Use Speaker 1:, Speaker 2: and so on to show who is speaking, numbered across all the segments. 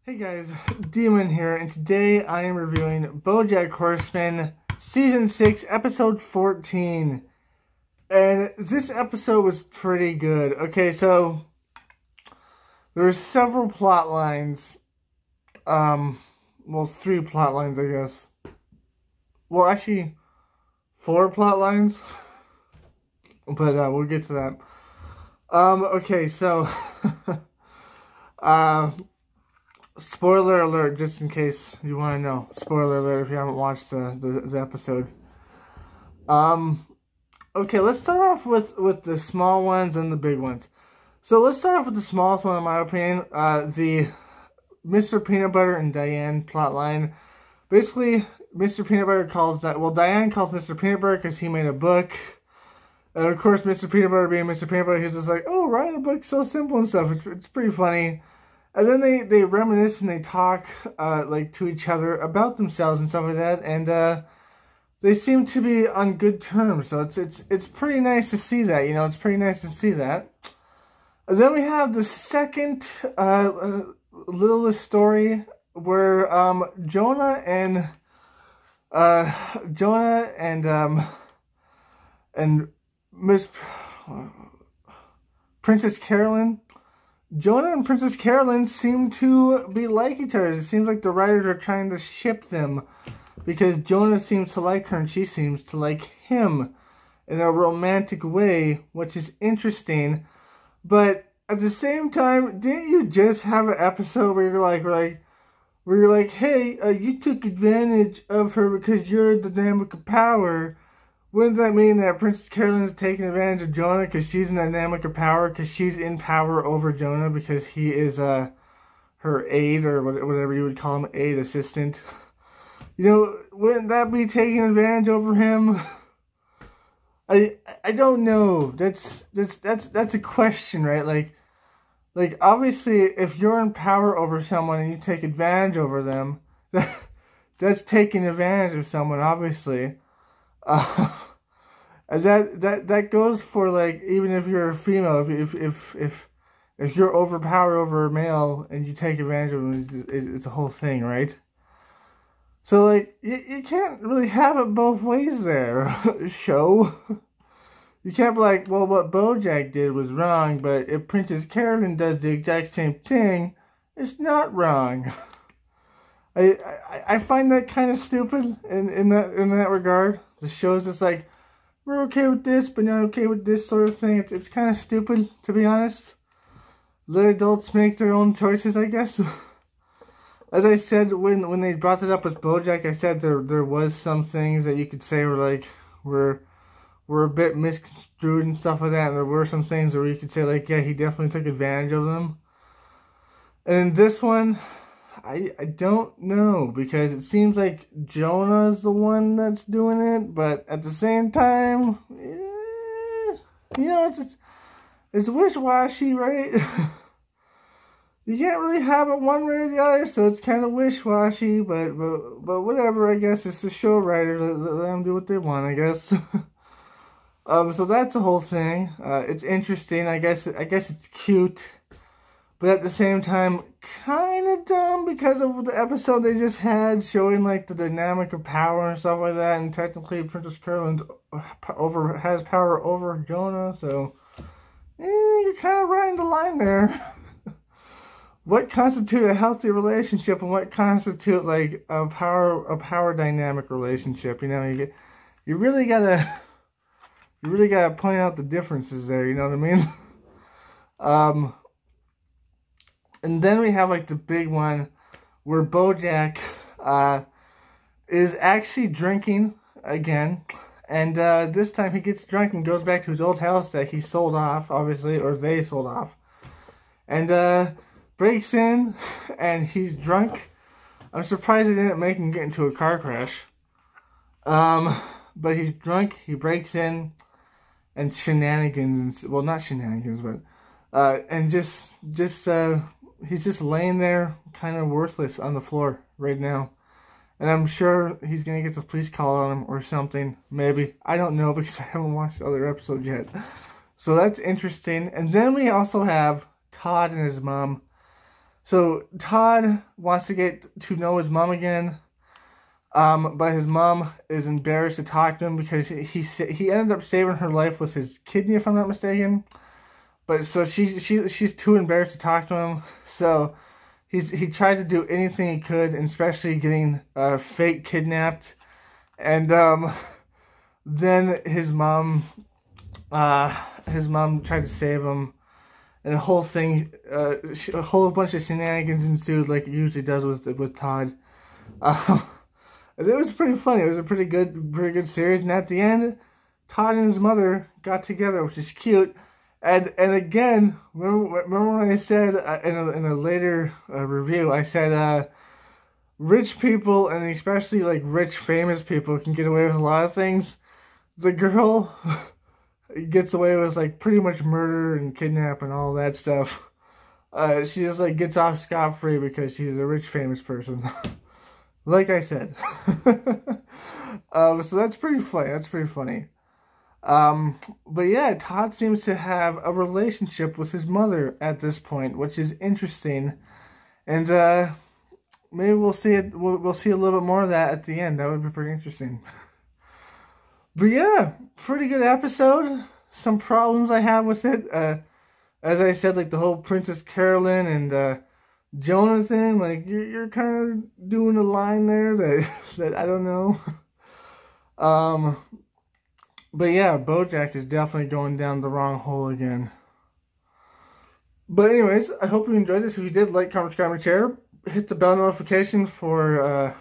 Speaker 1: Hey guys, Demon here, and today I am reviewing BoJack Horseman Season 6, Episode 14. And this episode was pretty good. Okay, so there were several plot lines. Well, 3 plot lines, I guess. Well, actually, 4 plot lines. But we'll get to that. Okay, so spoiler alert, just in case you want to know. Spoiler alert if you haven't watched the episode. Okay, let's start off with the small ones and the big ones. So let's start off with the smallest one, in my opinion. The Mr. Peanut Butter and Diane plotline. Basically, Mr. Peanut Butter calls Diane calls Mr. Peanut Butter because he made a book. And of course, Mr. Peanut Butter being Mr. Peanut Butter, he's just like, oh, writing a book, so simple and stuff. It's pretty funny. And then they reminisce and they talk like to each other about themselves and stuff like that, and they seem to be on good terms. So it's pretty nice to see that. It's pretty nice to see that. And then we have the second littlest story where Jonah and Miss Princess Carolyn. Jonah and Princess Carolyn seem to be like each other. It seems like the writers are trying to ship them because Jonah seems to like her and she seems to like him in a romantic way, which is interesting. But at the same time, didn't you just have an episode where you're like, hey, you took advantage of her because you're the dynamic of power? Wouldn't that mean that Princess Carolyn is taking advantage of Jonah because she's in the dynamic of power, because she's in power over Jonah because he is her aide, or whatever you would call him, aide, assistant? Wouldn't that be taking advantage over him? I don't know. That's a question, right? Like obviously, if you're in power over someone and you take advantage over them, that's taking advantage of someone, obviously. And that goes for, like, even if you're a female, if you're overpowered over a male and you take advantage of them, it's a whole thing, right? So, like, you can't really have it both ways there, show. You can't be like, well, what BoJack did was wrong, but if Princess Carolyn does the exact same thing, it's not wrong. I find that kind of stupid in that regard. The show's just like, we're okay with this, but not okay with this sort of thing. It's kind of stupid, to be honest. Let adults make their own choices, I guess. As I said, when they brought it up with BoJack, I said there was some things that you could say were a bit misconstrued and stuff like that. And there were some things where you could say, like, yeah, he definitely took advantage of them. And in this one, I don't know, because it seems like Jonah's the one that's doing it, but at the same time, it's wish-washy, right? You can't really have it one way or the other, so it's kind of wish-washy, but whatever, I guess. It's the show writers, let them do what they want, I guess. So that's the whole thing. It's interesting, I guess it's cute. But at the same time, kind of dumb because of the episode they just had showing, like, the dynamic of power and stuff like that. And technically, Princess Carolyn has power over Jonah. So, you're kind of riding the line there. What constitutes a healthy relationship and what constitutes, like, a power dynamic relationship? You really gotta point out the differences there. You know what I mean? And then we have, like, the big one where BoJack is actually drinking again. And this time he gets drunk and goes back to his old house that he sold off, obviously, or they sold off. And breaks in, and he's drunk. I'm surprised they didn't make him get into a car crash. But he's drunk, he breaks in, and shenanigans, well, not shenanigans, but and he's just laying there, kind of worthless on the floor right now. And I'm sure he's going to get the police call on him or something. Maybe. I don't know because I haven't watched the other episodes yet. So that's interesting. And then we also have Todd and his mom. So Todd wants to get to know his mom again, but his mom is embarrassed to talk to him because he ended up saving her life with his kidney, if I'm not mistaken. But so she's too embarrassed to talk to him. So he tried to do anything he could, and especially getting fake kidnapped. And then his mom tried to save him. And the whole thing, a whole bunch of shenanigans ensued, like it usually does with Todd. And it was pretty funny. It was a pretty good series. And at the end, Todd and his mother got together, which is cute. And again, remember when I said in a later review, I said rich people, and especially like rich famous people, can get away with a lot of things. The girl gets away with like pretty much murder and kidnap and all that stuff. She just like gets off scot-free because she's a rich famous person. Like I said. So that's pretty funny. That's pretty funny. But yeah, Todd seems to have a relationship with his mother at this point, which is interesting. And maybe we'll see it. We'll see a little bit more of that at the end. That would be pretty interesting. But yeah, pretty good episode. Some problems I have with it. As I said, like the whole Princess Carolyn and Jonathan, like you're kind of doing a line there that I don't know. But yeah, BoJack is definitely going down the wrong hole again. But anyways, I hope you enjoyed this. If you did, like, comment, subscribe, and share. Hit the bell notification for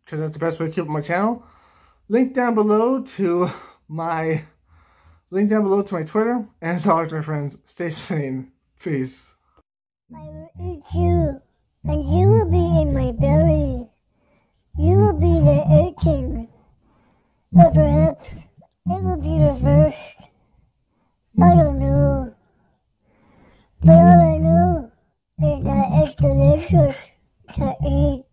Speaker 1: because that's the best way to keep up my channel. Link down below to my Twitter. And as always, my friends, stay sane. Peace.
Speaker 2: I will eat you, and you will be in my belly. You will be the 18th, or perhaps it will be the first. I don't know. But all I know is that it's delicious to eat.